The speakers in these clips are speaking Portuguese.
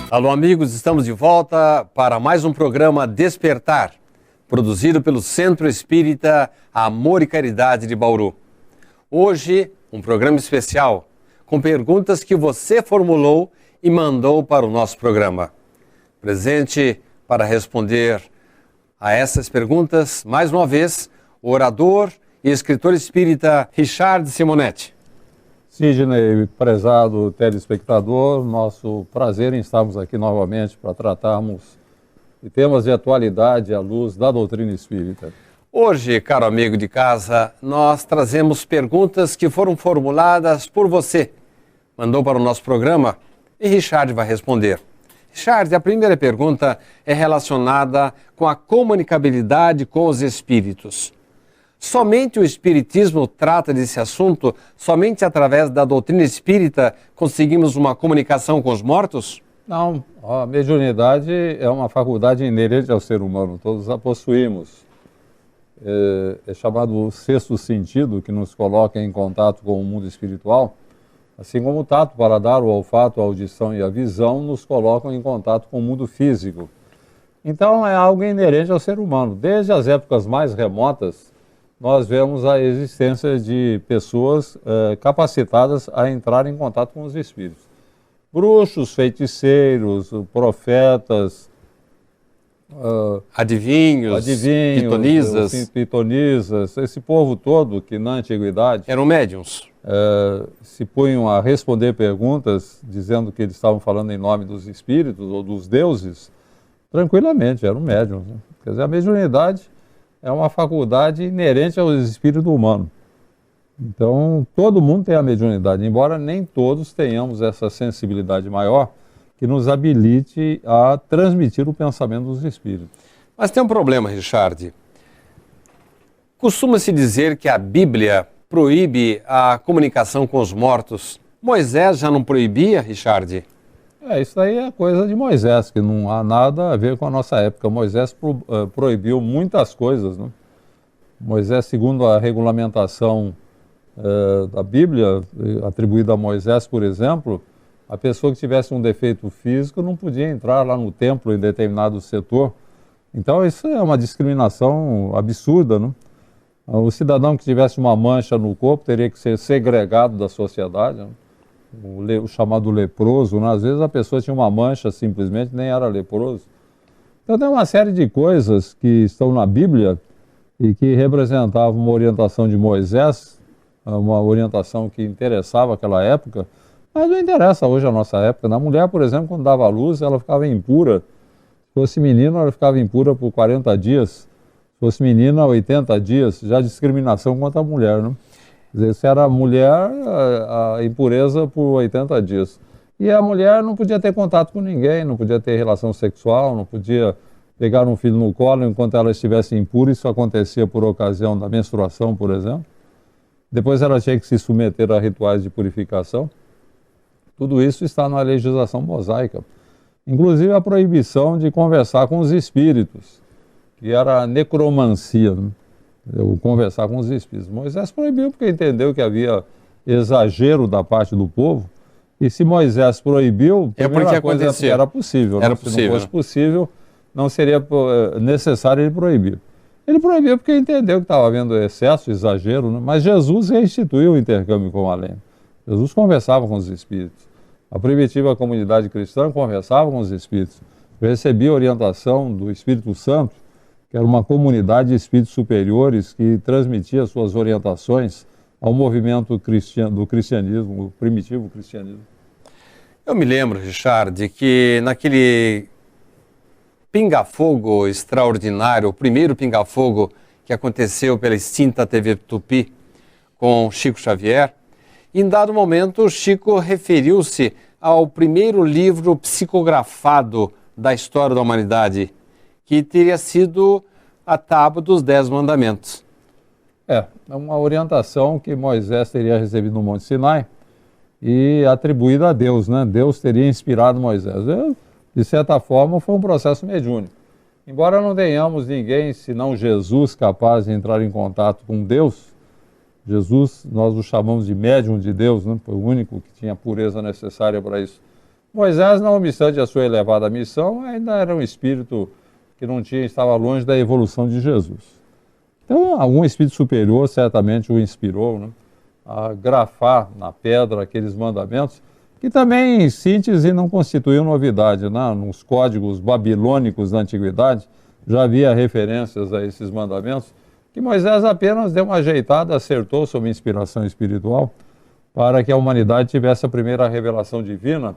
Alô, amigos, estamos de volta para mais um programa Despertar, produzido pelo Centro Espírita Amor e Caridade de Bauru. Hoje, um programa especial com perguntas que você formulou e mandou para o nosso programa. Presente para responder a essas perguntas, mais uma vez, o orador e escritor espírita Richard Simonetti. Sidney, prezado telespectador, nosso prazer em estarmos aqui novamente para tratarmos de temas de atualidade à luz da doutrina espírita. Hoje, caro amigo de casa, nós trazemos perguntas que foram formuladas por você. Mandou para o nosso programa e Richard vai responder. Richard, a primeira pergunta é relacionada com a comunicabilidade com os espíritos. Somente o Espiritismo trata desse assunto? Somente através da doutrina espírita conseguimos uma comunicação com os mortos? Não, a mediunidade é uma faculdade inerente ao ser humano, todos a possuímos. É chamado sexto sentido, que nos coloca em contato com o mundo espiritual, assim como o tato, paladar, o olfato, a audição e a visão nos colocam em contato com o mundo físico. Então é algo inerente ao ser humano. Desde as épocas mais remotas, nós vemos a existência de pessoas capacitadas a entrar em contato com os espíritos. Bruxos, feiticeiros, profetas, adivinhos, pitonisas, esse povo todo que na antiguidade eram médiuns. Se punham a responder perguntas dizendo que eles estavam falando em nome dos espíritos ou dos deuses, tranquilamente, eram médiuns, né? Quer dizer, a mediunidade é uma faculdade inerente ao espírito humano. Então, todo mundo tem a mediunidade, embora nem todos tenhamos essa sensibilidade maior que nos habilite a transmitir o pensamento dos espíritos. Mas tem um problema, Richard. Costuma-se dizer que a Bíblia proíbe a comunicação com os mortos. Moisés já não proibia, Richard? Isso aí é coisa de Moisés, que não há nada a ver com a nossa época. Moisés proibiu muitas coisas, né? Moisés, segundo a regulamentação da Bíblia, atribuída a Moisés, por exemplo, a pessoa que tivesse um defeito físico não podia entrar lá no templo em determinado setor. Então isso é uma discriminação absurda, né? O cidadão que tivesse uma mancha no corpo teria que ser segregado da sociedade, né? O chamado leproso, né? Às vezes a pessoa tinha uma mancha simplesmente, nem era leproso. Então tem uma série de coisas que estão na Bíblia e que representavam uma orientação de Moisés, uma orientação que interessava aquela época, mas não interessa hoje a nossa época. A mulher, por exemplo, quando dava à luz, ela ficava impura. Se fosse menino, ela ficava impura por 40 dias. Se fosse menina, 80 dias. Já discriminação contra a mulher, né? Quer dizer, se era mulher, a impureza por 80 dias. E a mulher não podia ter contato com ninguém, não podia ter relação sexual, não podia pegar um filho no colo enquanto ela estivesse impura. Isso acontecia por ocasião da menstruação, por exemplo. Depois ela tinha que se submeter a rituais de purificação. Tudo isso está na legislação mosaica. Inclusive a proibição de conversar com os espíritos, que era a necromancia, né? O conversar com os espíritos. Moisés proibiu porque entendeu que havia exagero da parte do povo, e se Moisés proibiu, a primeira coisa era possível. Era Se não fosse possível, não seria necessário ele proibir. Ele proibiu porque entendeu que estava havendo excesso, exagero, né? Mas Jesus reinstituiu o intercâmbio com o além. Jesus conversava com os espíritos. A primitiva comunidade cristã conversava com os espíritos. Recebia orientação do Espírito Santo, que era uma comunidade de espíritos superiores que transmitia suas orientações ao movimento do cristianismo, o primitivo cristianismo. Eu me lembro, Richard, que naquele pinga-fogo extraordinário, o primeiro pinga-fogo que aconteceu pela extinta TV Tupi com Chico Xavier, em dado momento Chico referiu-se ao primeiro livro psicografado da história da humanidade, que teria sido a Tábua dos 10 Mandamentos. É uma orientação que Moisés teria recebido no Monte Sinai e atribuída a Deus, né? Deus teria inspirado Moisés. De certa forma, foi um processo mediúnico. Embora não tenhamos ninguém, senão Jesus, capaz de entrar em contato com Deus, Jesus, nós o chamamos de médium de Deus, né? Foi o único que tinha a pureza necessária para isso. Moisés, não obstante a sua elevada missão, ainda era um espírito que estava longe da evolução de Jesus. Então, algum espírito superior certamente o inspirou, né, a grafar na pedra aqueles mandamentos, que também, em síntese, não constituíam novidade, né? Nos códigos babilônicos da antiguidade já havia referências a esses mandamentos, que Moisés apenas deu uma ajeitada, acertou sob inspiração espiritual, para que a humanidade tivesse a primeira revelação divina,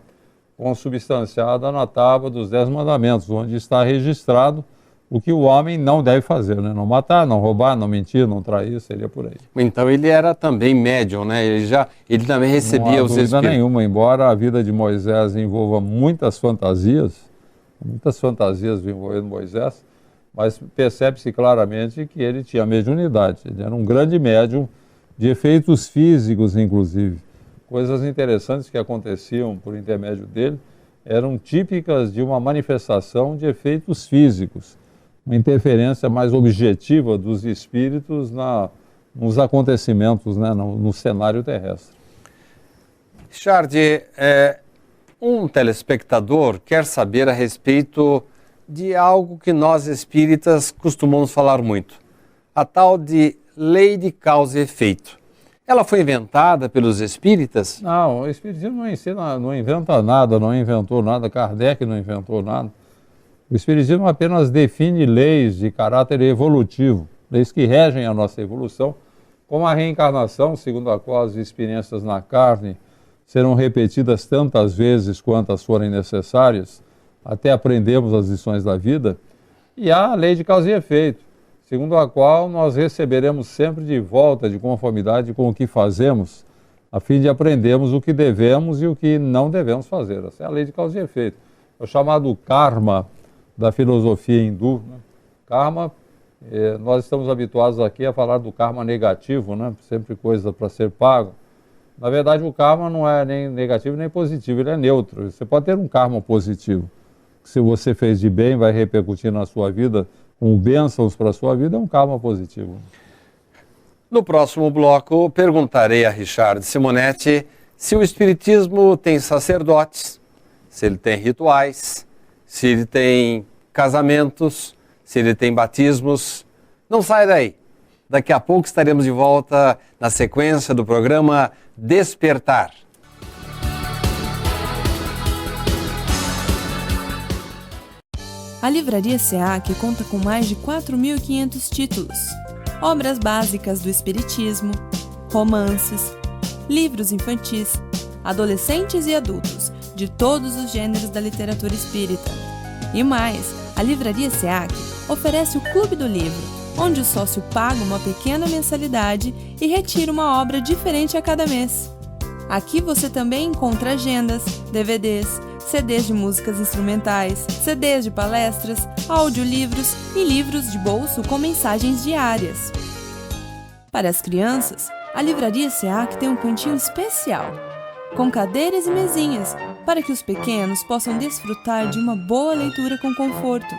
consubstanciada na tábua dos 10 mandamentos, onde está registrado o que o homem não deve fazer, né? Não matar, não roubar, não mentir, não trair, seria por aí. Então ele era também médium, né? Ele também recebia os espíritos. Não há dúvida nenhuma, embora a vida de Moisés envolva muitas fantasias envolvendo Moisés, mas percebe-se claramente que ele tinha mediunidade. Ele era um grande médium de efeitos físicos, inclusive. Coisas interessantes que aconteciam por intermédio dele eram típicas de uma manifestação de efeitos físicos, uma interferência mais objetiva dos espíritos nos acontecimentos, né, no cenário terrestre. Richard, um telespectador quer saber a respeito de algo que nós espíritas costumamos falar muito, a tal de lei de causa e efeito. Ela foi inventada pelos espíritas? Não, o espiritismo não inventa nada, não inventou nada, Kardec não inventou nada. O espiritismo apenas define leis de caráter evolutivo, leis que regem a nossa evolução, como a reencarnação, segundo a qual as experiências na carne serão repetidas tantas vezes quantas forem necessárias, até aprendermos as lições da vida, e há a lei de causa e efeito, segundo a qual nós receberemos sempre de volta, de conformidade com o que fazemos, a fim de aprendermos o que devemos e o que não devemos fazer. Essa é a lei de causa e efeito. É o chamado karma da filosofia hindu, né? Karma, nós estamos habituados aqui a falar do karma negativo, né? Sempre coisa para ser pago. Na verdade, o karma não é nem negativo nem positivo, ele é neutro. Você pode ter um karma positivo. Se você fez de bem, vai repercutir na sua vida, com bênçãos para a sua vida, é um karma positivo. No próximo bloco, perguntarei a Richard Simonetti se o espiritismo tem sacerdotes, se ele tem rituais, se ele tem casamentos, se ele tem batismos. Não sai daí. Daqui a pouco estaremos de volta na sequência do programa Despertar. A Livraria SEAC conta com mais de 4.500 títulos, obras básicas do espiritismo, romances, livros infantis, adolescentes e adultos, de todos os gêneros da literatura espírita. E mais, a Livraria SEAC oferece o Clube do Livro, onde o sócio paga uma pequena mensalidade e retira uma obra diferente a cada mês. Aqui você também encontra agendas, DVDs, CDs de músicas instrumentais, CDs de palestras, audiolivros e livros de bolso com mensagens diárias. Para as crianças, a Livraria SEAC tem um cantinho especial, com cadeiras e mesinhas, para que os pequenos possam desfrutar de uma boa leitura com conforto.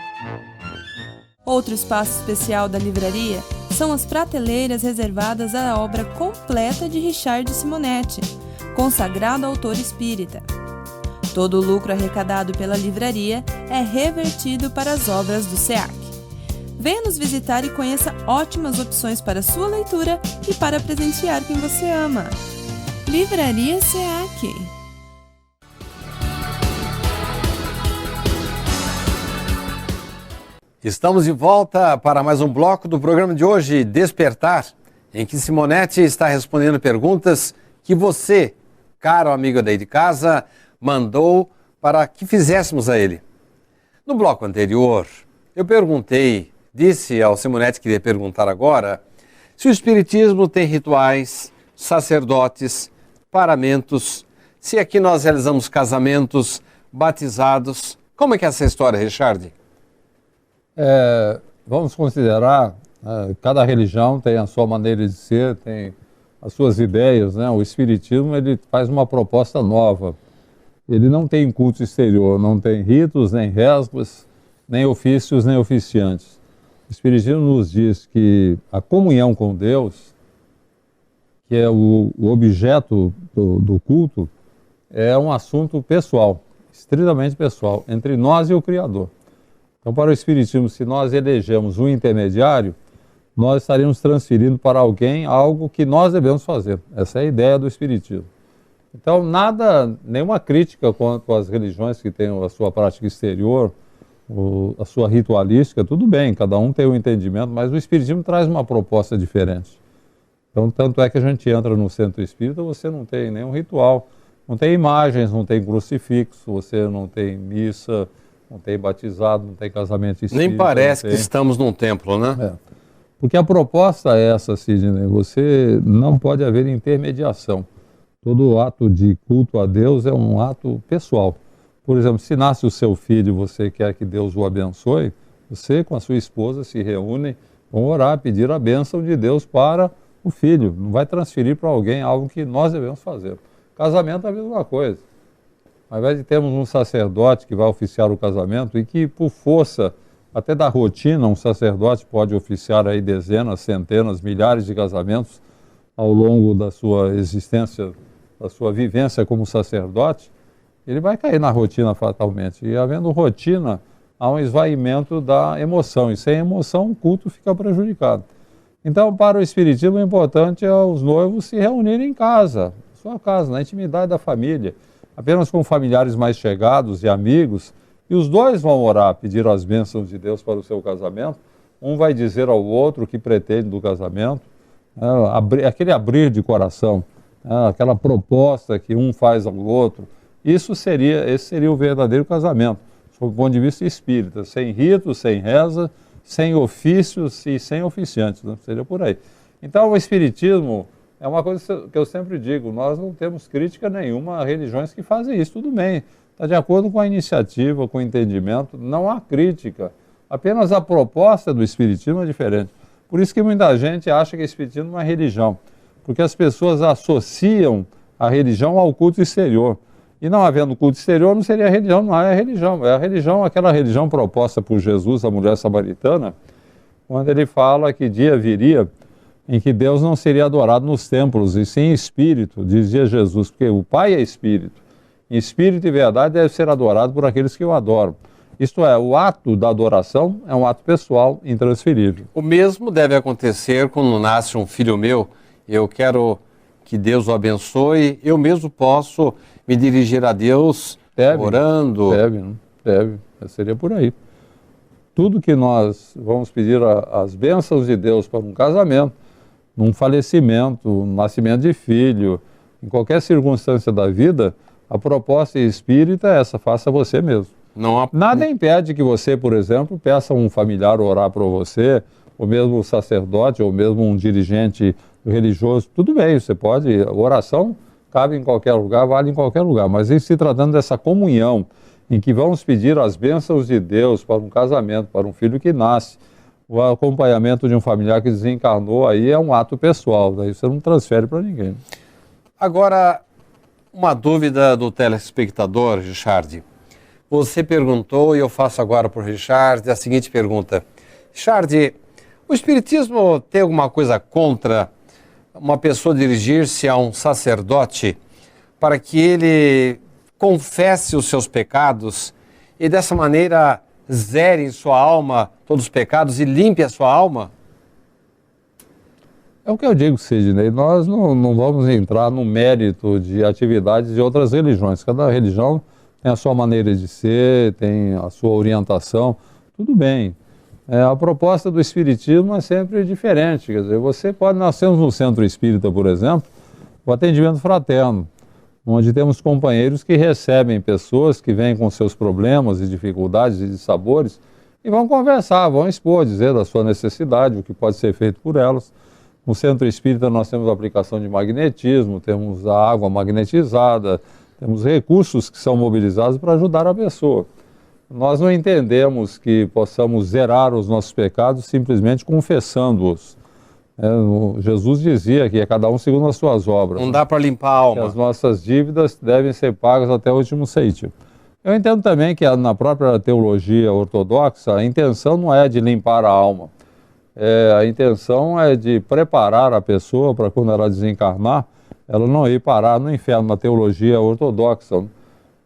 Outro espaço especial da livraria são as prateleiras reservadas à obra completa de Richard Simonetti, consagrado autor espírita. Todo o lucro arrecadado pela livraria é revertido para as obras do SEAC. Venha nos visitar e conheça ótimas opções para sua leitura e para presentear quem você ama. Livraria SEAC. Estamos de volta para mais um bloco do programa de hoje, Despertar, em que Simonetti está respondendo perguntas que você, caro amigo daí de casa, mandou para que fizéssemos a ele. No bloco anterior, eu disse ao Simonetti que ia perguntar agora, se o espiritismo tem rituais, sacerdotes, paramentos, se aqui nós realizamos casamentos, batizados. Como é que é essa história, Richard? Vamos considerar, cada religião tem a sua maneira de ser, tem as suas ideias, né? O espiritismo ele faz uma proposta nova. Ele não tem culto exterior, não tem ritos, nem rezas, nem ofícios, nem oficiantes. O espiritismo nos diz que a comunhão com Deus, que é o objeto do culto, é um assunto pessoal. estritamente pessoal, entre nós e o Criador. Então, para o Espiritismo, se nós elegemos um intermediário, nós estaríamos transferindo para alguém algo que nós devemos fazer. Essa é a ideia do Espiritismo. Então, nenhuma crítica quanto às religiões que têm a sua prática exterior, a sua ritualística, tudo bem, cada um tem um entendimento, mas o Espiritismo traz uma proposta diferente. Então, tanto é que a gente entra no centro espírita, você não tem nenhum ritual, não tem imagens, não tem crucifixo, você não tem missa, não tem batizado, não tem casamento espírita. Nem parece que estamos num templo, né? É. Porque a proposta é essa, Sidney, você não pode haver intermediação. Todo ato de culto a Deus é um ato pessoal. Por exemplo, se nasce o seu filho e você quer que Deus o abençoe, você com a sua esposa se reúnem, vão orar, pedir a bênção de Deus para o filho. Não vai transferir para alguém algo que nós devemos fazer. Casamento é a mesma coisa. Ao invés de termos um sacerdote que vai oficiar o casamento e que, por força até da rotina, um sacerdote pode oficiar aí dezenas, centenas, milhares de casamentos ao longo da sua existência, da sua vivência como sacerdote, ele vai cair na rotina fatalmente. E havendo rotina, há um esvaimento da emoção. E sem emoção, o culto fica prejudicado. Então, para o Espiritismo, o importante é os noivos se reunirem em casa, sua casa, na intimidade da família, apenas com familiares mais chegados e amigos, e os dois vão orar, pedir as bênçãos de Deus para o seu casamento. Um vai dizer ao outro o que pretende do casamento, aquele abrir de coração, aquela proposta que um faz ao outro. Esse seria o verdadeiro casamento, sob o ponto de vista espírita, sem ritos, sem reza, sem ofícios e sem oficiantes, né? Seria por aí. Então, o Espiritismo é uma coisa que eu sempre digo, nós não temos crítica nenhuma a religiões que fazem isso, tudo bem, está de acordo com a iniciativa, com o entendimento, não há crítica, apenas a proposta do Espiritismo é diferente. Por isso que muita gente acha que o Espiritismo é uma religião, porque as pessoas associam a religião ao culto exterior. E não havendo culto exterior, não seria religião, não é a religião. É a religião, aquela religião proposta por Jesus, a mulher samaritana, quando ele fala que dia viria em que Deus não seria adorado nos templos, e sim em espírito, dizia Jesus, porque o Pai é espírito. Em espírito e verdade deve ser adorado por aqueles que o adoram. Isto é, o ato da adoração é um ato pessoal, intransferível. O mesmo deve acontecer quando nasce um filho meu. Eu quero que Deus o abençoe. Eu mesmo posso me dirigir a Deus orando. Deve. Seria por aí. Tudo que nós vamos pedir as bênçãos de Deus para um casamento, num falecimento, um nascimento de filho, em qualquer circunstância da vida, a proposta espírita é essa, faça você mesmo. Nada impede que você, por exemplo, peça um familiar orar por você, ou mesmo um sacerdote, ou mesmo um dirigente religioso. Tudo bem, você pode, a oração cabe em qualquer lugar, vale em qualquer lugar, mas em se tratando dessa comunhão, em que vamos pedir as bênçãos de Deus para um casamento, para um filho que nasce, o acompanhamento de um familiar que desencarnou, aí é um ato pessoal, daí você não transfere para ninguém. Agora, uma dúvida do telespectador, Richard. Você perguntou, e eu faço agora para o Richard, a seguinte pergunta. Richard, o Espiritismo tem alguma coisa contra uma pessoa dirigir-se a um sacerdote para que ele confesse os seus pecados e dessa maneira zere em sua alma todos os pecados e limpe a sua alma? É o que eu digo, Sidney, nós não vamos entrar no mérito de atividades de outras religiões. Cada religião tem a sua maneira de ser, tem a sua orientação, tudo bem. A proposta do Espiritismo é sempre diferente. Quer dizer, nós temos no Centro Espírita, por exemplo, o atendimento fraterno, onde temos companheiros que recebem pessoas que vêm com seus problemas e dificuldades e dissabores e vão conversar, vão expor, dizer da sua necessidade, o que pode ser feito por elas. No Centro Espírita nós temos a aplicação de magnetismo, temos a água magnetizada, temos recursos que são mobilizados para ajudar a pessoa. Nós não entendemos que possamos zerar os nossos pecados simplesmente confessando-os. Jesus dizia que é cada um segundo as suas obras. Não dá para limpar a alma. Que as nossas dívidas devem ser pagas até o último cêntimo. Eu entendo também que na própria teologia ortodoxa a intenção não é de limpar a alma. A intenção é de preparar a pessoa para quando ela desencarnar, ela não ir parar no inferno, na teologia ortodoxa.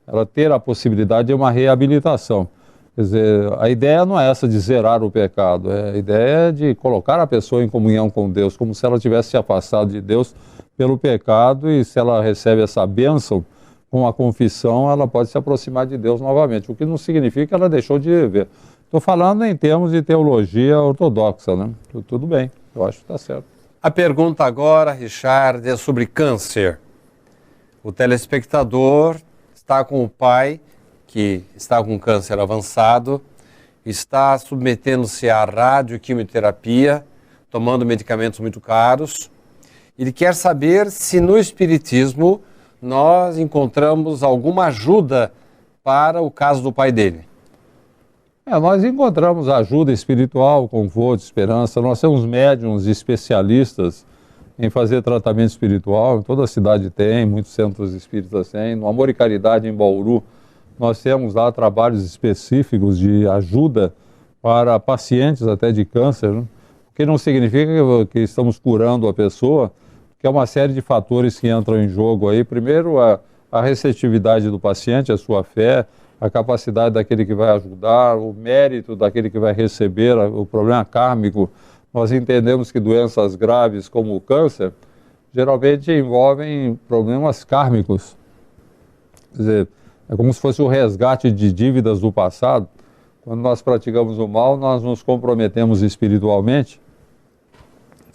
ela ter a possibilidade de uma reabilitação. Quer dizer, a ideia não é essa de zerar o pecado, a ideia é de colocar a pessoa em comunhão com Deus, como se ela tivesse se afastado de Deus pelo pecado, e se ela recebe essa bênção com a confissão, ela pode se aproximar de Deus novamente, o que não significa que ela deixou de viver. Estou falando em termos de teologia ortodoxa, né? Tudo bem, eu acho que está certo. A pergunta agora, Richard, é sobre câncer. O telespectador está com o pai que está com câncer avançado, está submetendo-se à radioquimioterapia, tomando medicamentos muito caros. Ele quer saber se no Espiritismo nós encontramos alguma ajuda para o caso do pai dele. Nós encontramos ajuda espiritual, conforto, esperança. Nós temos médiuns especialistas em fazer tratamento espiritual. Em toda a cidade tem, muitos centros espíritas têm. No Amor e Caridade, em Bauru, nós temos lá trabalhos específicos de ajuda para pacientes até de câncer, né? O que não significa que estamos curando a pessoa, que é uma série de fatores que entram em jogo aí. Primeiro, a receptividade do paciente, a sua fé, a capacidade daquele que vai ajudar, o mérito daquele que vai receber, o problema kármico. Nós entendemos que doenças graves como o câncer geralmente envolvem problemas kármicos. Quer dizer, é como se fosse o resgate de dívidas do passado. Quando nós praticamos o mal, nós nos comprometemos espiritualmente,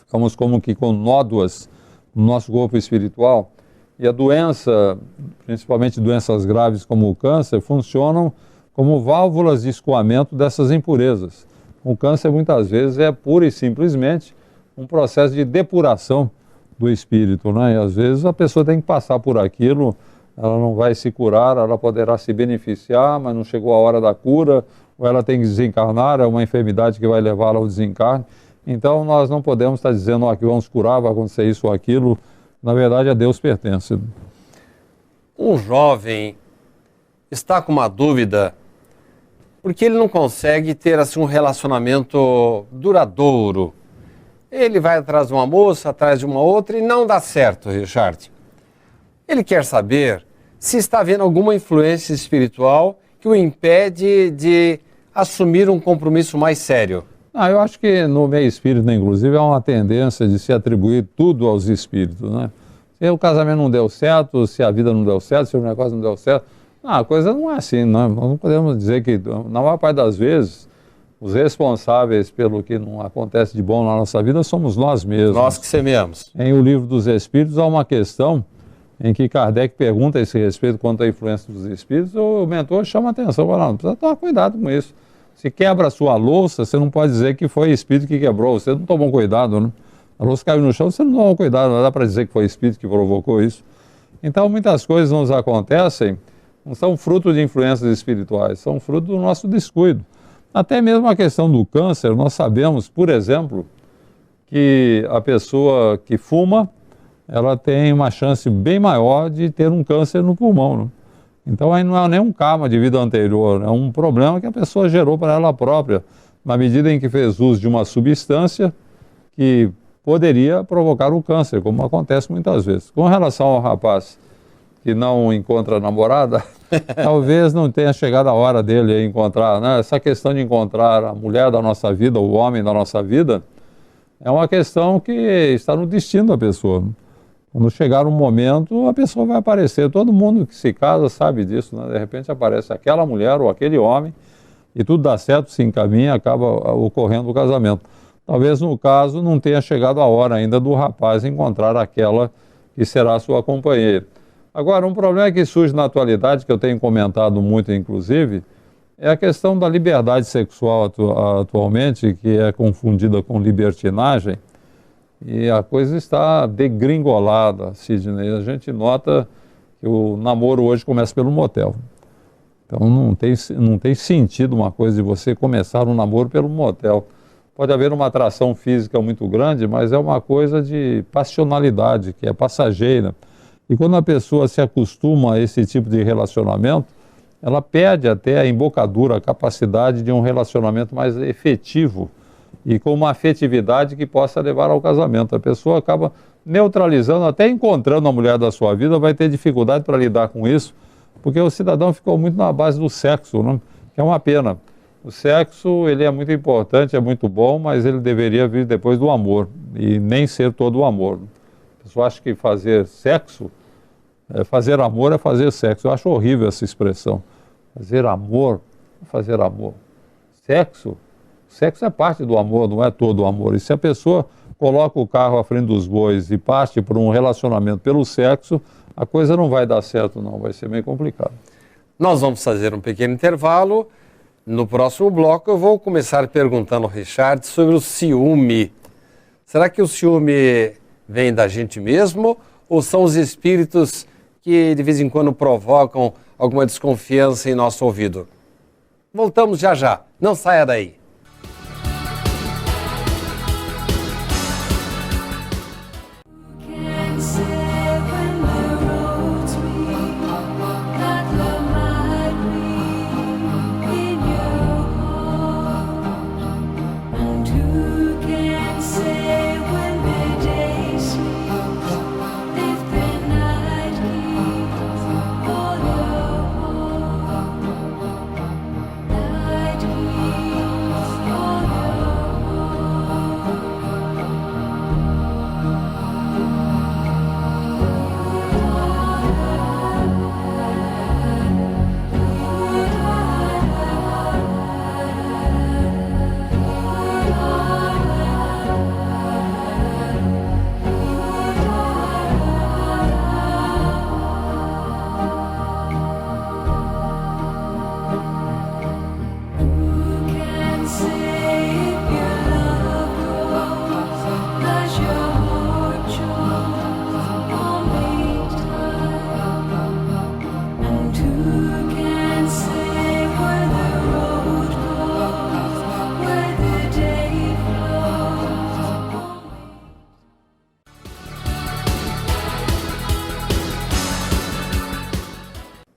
ficamos como que com nódoas no nosso corpo espiritual. E a doença, principalmente doenças graves como o câncer, funcionam como válvulas de escoamento dessas impurezas. O câncer muitas vezes é pura e simplesmente um processo de depuração do espírito, né? E às vezes a pessoa tem que passar por aquilo, ela não vai se curar, ela poderá se beneficiar, mas não chegou a hora da cura, ou ela tem que desencarnar, é uma enfermidade que vai levá-la ao desencarne. Então nós não podemos estar dizendo que vamos curar, vai acontecer isso ou aquilo. Na verdade, a Deus pertence. Um jovem está com uma dúvida porque ele não consegue ter assim, um relacionamento duradouro. Ele vai atrás de uma moça, atrás de uma outra e não dá certo, Richard. Ele quer saber se está havendo alguma influência espiritual que o impede de assumir um compromisso mais sério. Eu acho que no meio espírita, inclusive, há uma tendência de se atribuir tudo aos espíritos, né? Se o casamento não deu certo, se a vida não deu certo, se o negócio não deu certo, a coisa não é assim, não. Nós não podemos dizer que, na maior parte das vezes, os responsáveis pelo que não acontece de bom na nossa vida somos nós mesmos. Nós que semeamos. Em O Livro dos Espíritos há uma questão em que Kardec pergunta a esse respeito quanto à influência dos espíritos, o mentor chama a atenção, fala, não, precisa tomar cuidado com isso. Se quebra a sua louça, você não pode dizer que foi espírito que quebrou, você não tomou cuidado, né? A louça caiu no chão, você não tomou cuidado, não dá para dizer que foi espírito que provocou isso. Então, muitas coisas nos acontecem, não são fruto de influências espirituais, são fruto do nosso descuido. Até mesmo a questão do câncer, nós sabemos, por exemplo, que a pessoa que fuma, ela tem uma chance bem maior de ter um câncer no pulmão, né? Então aí não é nem um karma de vida anterior, é um problema que a pessoa gerou para ela própria, na medida em que fez uso de uma substância que poderia provocar o câncer, como acontece muitas vezes. Com relação ao rapaz que não encontra namorada, talvez não tenha chegado a hora dele encontrar, né? Essa questão de encontrar a mulher da nossa vida, o homem da nossa vida, é uma questão que está no destino da pessoa. Quando chegar um momento, a pessoa vai aparecer. Todo mundo que se casa sabe disso, né? De repente aparece aquela mulher ou aquele homem e tudo dá certo, se encaminha, acaba ocorrendo o casamento. Talvez no caso não tenha chegado a hora ainda do rapaz encontrar aquela que será a sua companheira. Agora, um problema que surge na atualidade, que eu tenho comentado muito inclusive, é a questão da liberdade sexual atualmente, que é confundida com libertinagem. E a coisa está degringolada, Sidney. A gente nota que o namoro hoje começa pelo motel. Então não tem sentido uma coisa de você começar um namoro pelo motel. Pode haver uma atração física muito grande, mas é uma coisa de passionalidade, que é passageira. E quando a pessoa se acostuma a esse tipo de relacionamento, ela perde até a embocadura, a capacidade de um relacionamento mais efetivo e com uma afetividade que possa levar ao casamento. A pessoa acaba neutralizando, até encontrando a mulher da sua vida, vai ter dificuldade para lidar com isso, porque o cidadão ficou muito na base do sexo, né? Que é uma pena. O sexo, ele é muito importante, é muito bom, mas ele deveria vir depois do amor, e nem ser todo o amor. A pessoa acha que fazer sexo, fazer amor é fazer sexo. Eu acho horrível essa expressão. Fazer amor, fazer amor. Sexo é parte do amor, não é todo o amor. E se a pessoa coloca o carro à frente dos bois e parte por um relacionamento pelo sexo, a coisa não vai dar certo não, vai ser meio complicado. Nós vamos fazer um pequeno intervalo. No próximo bloco eu vou começar perguntando ao Richard sobre o ciúme. Será que o ciúme vem da gente mesmo ou são os espíritos que de vez em quando provocam alguma desconfiança em nosso ouvido? Voltamos já já, não saia daí.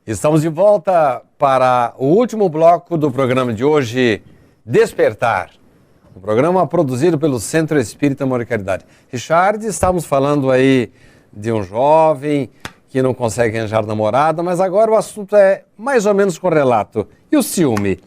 Estamos de volta para o último bloco do programa de hoje, Despertar. Um programa produzido pelo Centro Espírita Amor e Caridade. Richard, estamos falando aí de um jovem que não consegue arranjar namorada, mas agora o assunto é mais ou menos correlato. E o ciúme?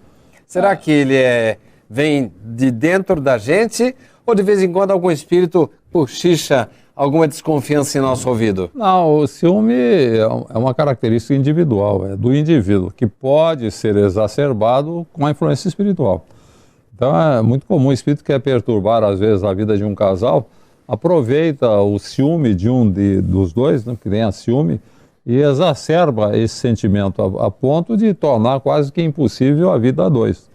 Será que ele vem de dentro da gente ou de vez em quando algum espírito cochicha alguma desconfiança em nosso ouvido? Não, o ciúme é uma característica individual, é do indivíduo, que pode ser exacerbado com a influência espiritual. Então é muito comum o espírito que quer perturbar, às vezes, a vida de um casal, aproveita o ciúme de dos dois, né, que tenha ciúme, e exacerba esse sentimento a ponto de tornar quase que impossível a vida a dois.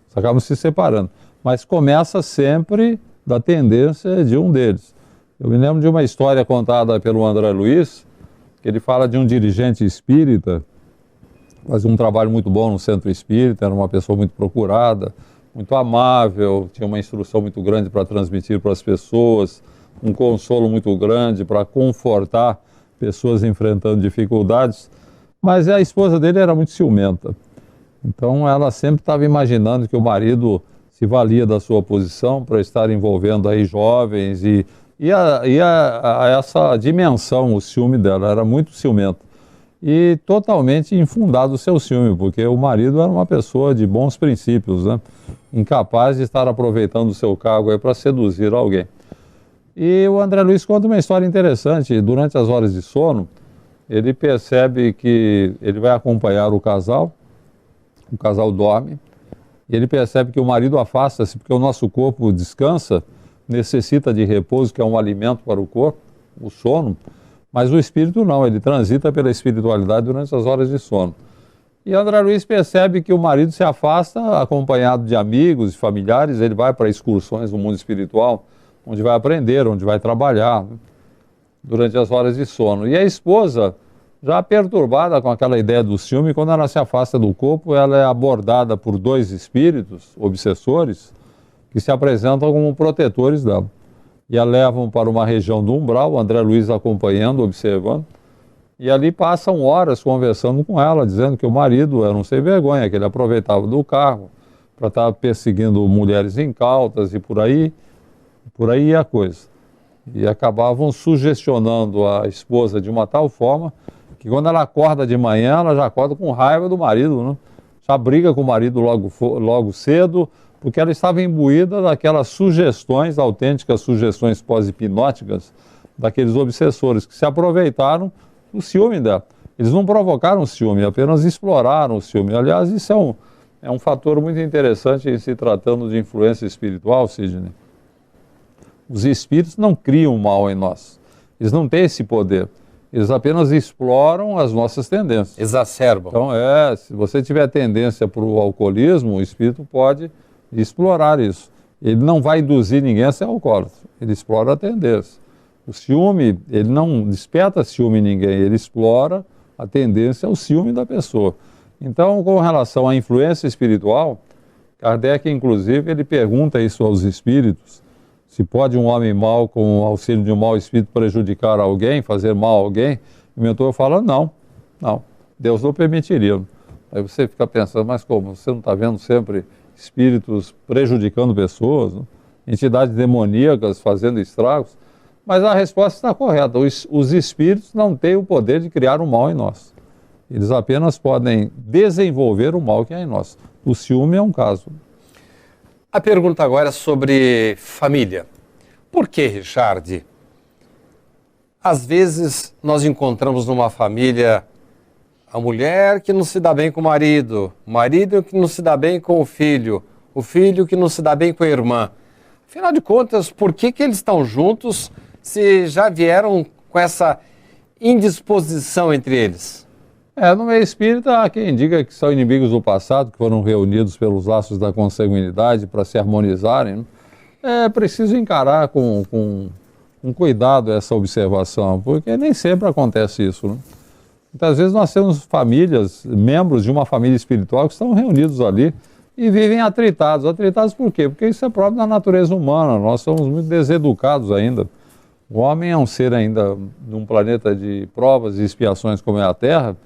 Eles acabam se separando. Mas começa sempre da tendência de um deles. Eu me lembro de uma história contada pelo André Luiz, que ele fala de um dirigente espírita, fazia um trabalho muito bom no centro espírita, era uma pessoa muito procurada, muito amável, tinha uma instrução muito grande para transmitir para as pessoas, um consolo muito grande para confortar pessoas enfrentando dificuldades, mas a esposa dele era muito ciumenta. Então ela sempre estava imaginando que o marido se valia da sua posição para estar envolvendo aí jovens e essa dimensão, o ciúme dela, era muito ciumento. E totalmente infundado o seu ciúme, porque o marido era uma pessoa de bons princípios, né? Incapaz de estar aproveitando o seu cargo aí para seduzir alguém. E o André Luiz conta uma história interessante. Durante as horas de sono, ele percebe que ele vai acompanhar o casal dorme, e ele percebe que o marido afasta-se, porque o nosso corpo descansa, necessita de repouso, que é um alimento para o corpo, o sono, mas o espírito não, ele transita pela espiritualidade durante as horas de sono. E André Luiz percebe que o marido se afasta, acompanhado de amigos e familiares, ele vai para excursões no mundo espiritual, onde vai aprender, onde vai trabalhar, né, durante as horas de sono. E a esposa, já perturbada com aquela ideia do ciúme, quando ela se afasta do corpo, ela é abordada por dois espíritos obsessores, que se apresentam como protetores dela. E a levam para uma região do umbral, o André Luiz acompanhando, observando, e ali passam horas conversando com ela, dizendo que o marido era um sem vergonha, que ele aproveitava do carro para estar perseguindo mulheres incautas e por aí ia a coisa. E acabavam sugestionando a esposa de uma tal forma que quando ela acorda de manhã, ela já acorda com raiva do marido, né? Já briga com o marido logo cedo, porque ela estava imbuída daquelas sugestões, autênticas sugestões pós-hipnóticas, daqueles obsessores que se aproveitaram do ciúme dela. Eles não provocaram o ciúme, apenas exploraram o ciúme. Aliás, isso é um fator muito interessante em se tratando de influência espiritual, Sidney. Os espíritos não criam mal em nós. Eles não têm esse poder. Eles apenas exploram as nossas tendências. Exacerbam. Então, se você tiver tendência para o alcoolismo, o espírito pode explorar isso. Ele não vai induzir ninguém a ser alcoólatra. Ele explora a tendência. O ciúme, ele não desperta ciúme em ninguém. Ele explora a tendência ao ciúme da pessoa. Então, com relação à influência espiritual, Kardec, inclusive, ele pergunta isso aos espíritos. Se pode um homem mau, com o auxílio de um mau espírito, prejudicar alguém, fazer mal a alguém? O mentor fala, não, Deus não permitiria. Aí você fica pensando, mas como? Você não está vendo sempre espíritos prejudicando pessoas, né? Entidades demoníacas fazendo estragos? Mas a resposta está correta. Os espíritos não têm o poder de criar o mal em nós. Eles apenas podem desenvolver o mal que há em nós. O ciúme é um caso. A pergunta agora é sobre família. Por que, Richard? Às vezes nós encontramos numa família a mulher que não se dá bem com o marido que não se dá bem com o filho que não se dá bem com a irmã. Afinal de contas, por que eles estão juntos se já vieram com essa indisposição entre eles? No meio espírita, há quem diga que são inimigos do passado, que foram reunidos pelos laços da consanguinidade para se harmonizarem, né? É preciso encarar com cuidado essa observação, porque nem sempre acontece isso, né? Muitas vezes nós temos famílias, membros de uma família espiritual que estão reunidos ali e vivem atritados. Atritados por quê? Porque isso é próprio da natureza humana, nós somos muito deseducados ainda. O homem é um ser ainda num planeta de provas e expiações como é a Terra.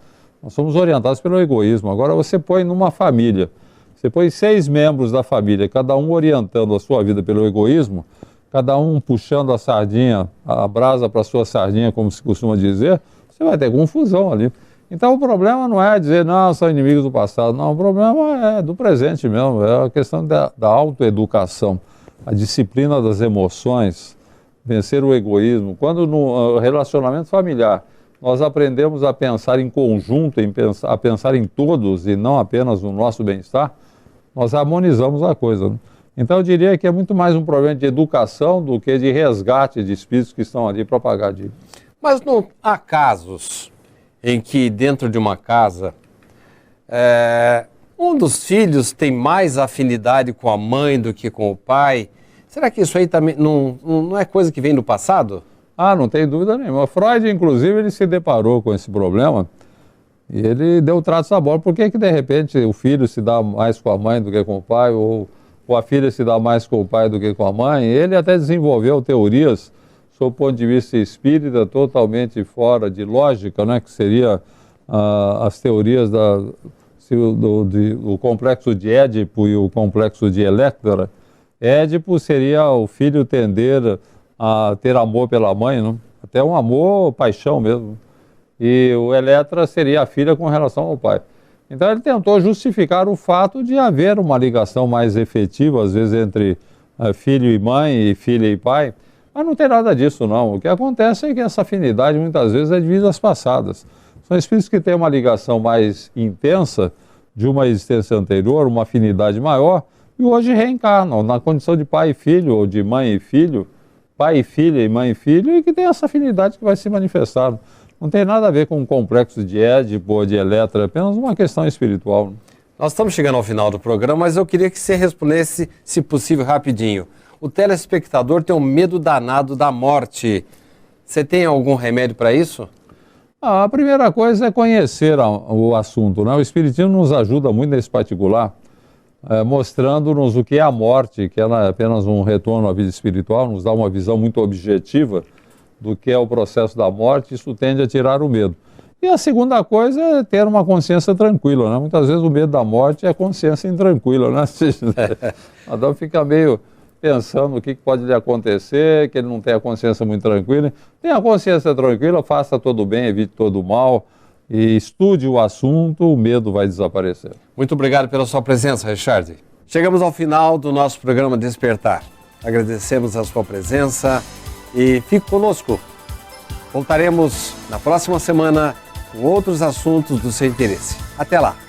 Nós somos orientados pelo egoísmo. Agora você põe numa família, você põe 6 membros da família, cada um orientando a sua vida pelo egoísmo, cada um puxando a sardinha, a brasa para a sua sardinha, como se costuma dizer, você vai ter confusão ali. Então o problema não é dizer, não, são inimigos do passado. Não, o problema é do presente mesmo, é a questão da autoeducação, a disciplina das emoções, vencer o egoísmo. Quando no relacionamento familiar nós aprendemos a pensar em conjunto, a pensar em todos e não apenas no nosso bem-estar, nós harmonizamos a coisa, né? Então eu diria que é muito mais um problema de educação do que de resgate de espíritos que estão ali para pagar dívida. Mas não há casos em que dentro de uma casa um dos filhos tem mais afinidade com a mãe do que com o pai? Será que isso aí também não é coisa que vem do passado? Não tem dúvida nenhuma. Freud, inclusive, ele se deparou com esse problema e ele deu tratos à bola. Por que de repente o filho se dá mais com a mãe do que com o pai, ou a filha se dá mais com o pai do que com a mãe? Ele até desenvolveu teorias, sob o ponto de vista espírita, totalmente fora de lógica, né? Que seria as teorias do complexo de Édipo e o complexo de Electra. Édipo seria o filho tender a ter amor pela mãe, né? Até um amor, paixão mesmo. E o Eletra seria a filha com relação ao pai. Então ele tentou justificar o fato de haver uma ligação mais efetiva, às vezes entre filho e mãe, e filha e pai, mas não tem nada disso não. O que acontece é que essa afinidade muitas vezes é de vidas passadas. São espíritos que têm uma ligação mais intensa de uma existência anterior, uma afinidade maior, e hoje reencarnam na condição de pai e filho, ou de mãe e filho, pai e filha e mãe e filho, e que tem essa afinidade que vai se manifestar. Não tem nada a ver com o complexo de Édipo ou de Eletra, é apenas uma questão espiritual. Nós estamos chegando ao final do programa, mas eu queria que você respondesse, se possível, rapidinho. O telespectador tem um medo danado da morte. Você tem algum remédio para isso? A primeira coisa é conhecer o assunto, né? O Espiritismo nos ajuda muito nesse particular, mostrando-nos o que é a morte, que ela é apenas um retorno à vida espiritual, nos dá uma visão muito objetiva do que é o processo da morte. Isso tende a tirar o medo. E a segunda coisa é ter uma consciência tranquila, né? Muitas vezes o medo da morte é consciência intranquila, né? Então fica meio pensando o que pode lhe acontecer, que ele não tem a consciência muito tranquila. Tenha a consciência tranquila, faça todo o bem, evite todo o mal, e estude o assunto, o medo vai desaparecer. Muito obrigado pela sua presença, Richard. Chegamos ao final do nosso programa Despertar. Agradecemos a sua presença e fique conosco. Voltaremos na próxima semana com outros assuntos do seu interesse. Até lá!